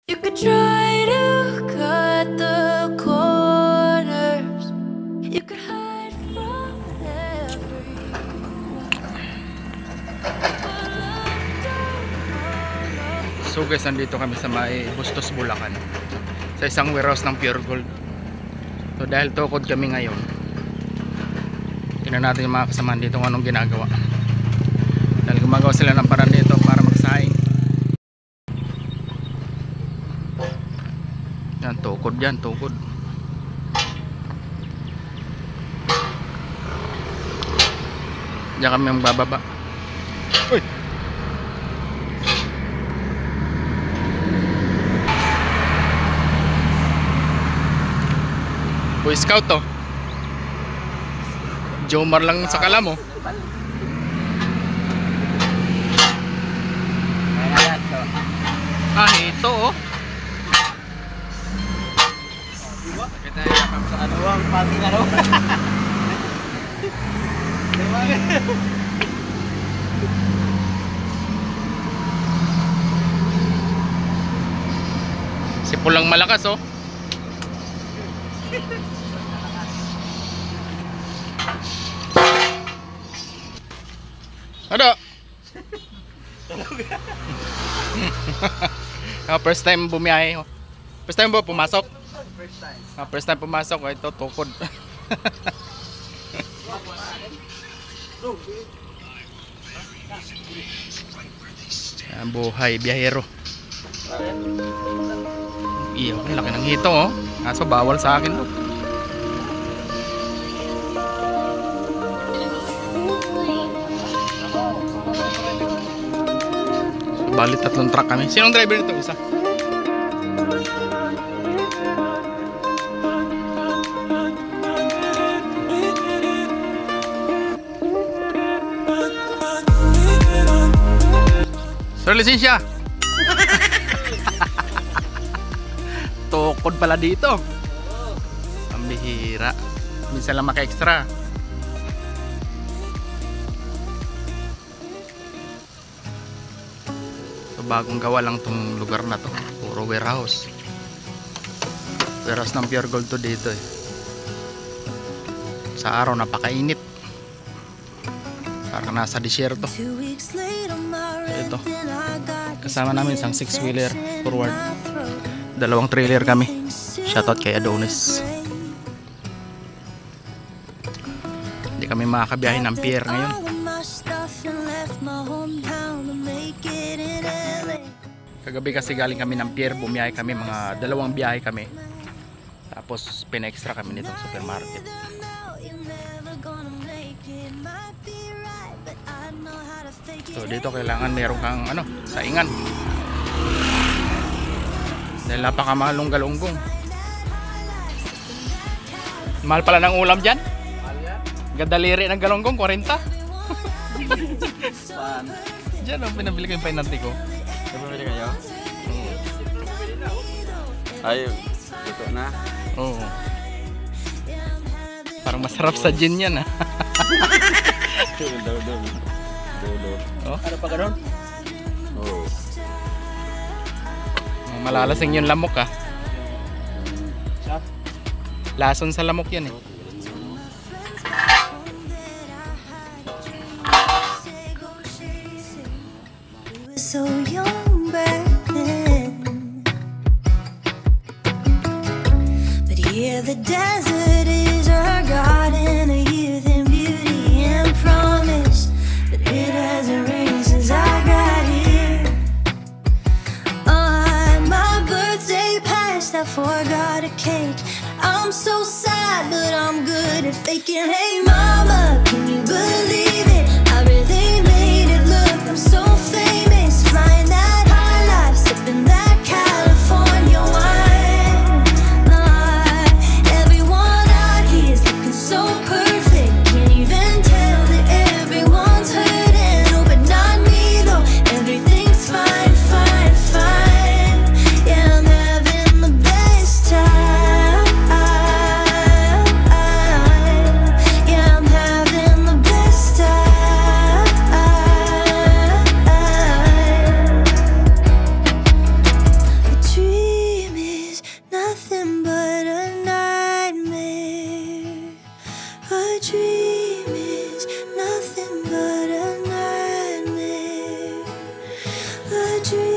You could try to cut the corners. You could hide from everyone. So guys, nandito kami sa may Bustos, Bulacan, sa isang warehouse ng Pure Gold. So dahil tukod kami ngayon, tingnan natin yung mga kasamahan dito kung anong ginagawa. Dahil gumagawa sila ng paraan dito para magsaing. Yan, tukod yan, tukod. Diyan kami ang bababa. Uy! Boy Scout to. Jomar lang sa kala mo. Ah, ito oh. Kita yakap sa ano ang pati ano. Si pulang malakas oh. Ano? First time bumiyahe. First time ba pumasok? First time. First time pumasok, ito tukod. Ang buhay biyahero. Iyo, ang laki ng hito oh. Kaso bawal sa akin to. Bali 3 truck kami. Sinong driver nito? Isa. Sir, lisensya. Tukod pala dito. Ang bihira. Minsan lang maka-extra. Bagong gawa lang tong lugar na to, puro warehouse. Warehouse ng Pure Gold to dito eh. Sa araw napakainit, parang nasa disyerto. So ito, kasama namin isang 6-wheeler forward, 2 trailer kami. Shoutout kay Adonis. Hindi kami makakabiyahe ng pier ngayon. Kagabi kasi galing kami ng pier, bumiyahe kami, mga 2 biyahe kami. Tapos pina-extra kami nitong supermarket. So dito kailangan meron kang ano, saingan. Dahil napakamahal ng galunggong. Mahal pala ng ulam dyan. Gadaliri ng galunggong, 40. Diyan ang pinabili ko yung painanti ko. Bumili kayo? Ay, ito na. Oo. Parang masarap sa gin yan ah. Dodo. Oh? Ano pa gano'n? Oo. Malalasing yung lamok ah. Lason sa lamok yan eh. So young back then, but here the desert is our garden of youth and beauty and promise. But it hasn't rained since I got here. My birthday passed, I forgot a cake. I'm so sad, but I'm good at faking. Hey mama, can you believe it? I really made it look, I'm so famous. Flying that high life, sipping that California wine. Everyone out here is looking so perfect. Can't even tell that everyone's hurting. Oh, but not me though, everything's fine, fine, fine. Yeah, I'm having the best time. Yeah, I'm having the best time. dream is nothing but a nightmare. A dream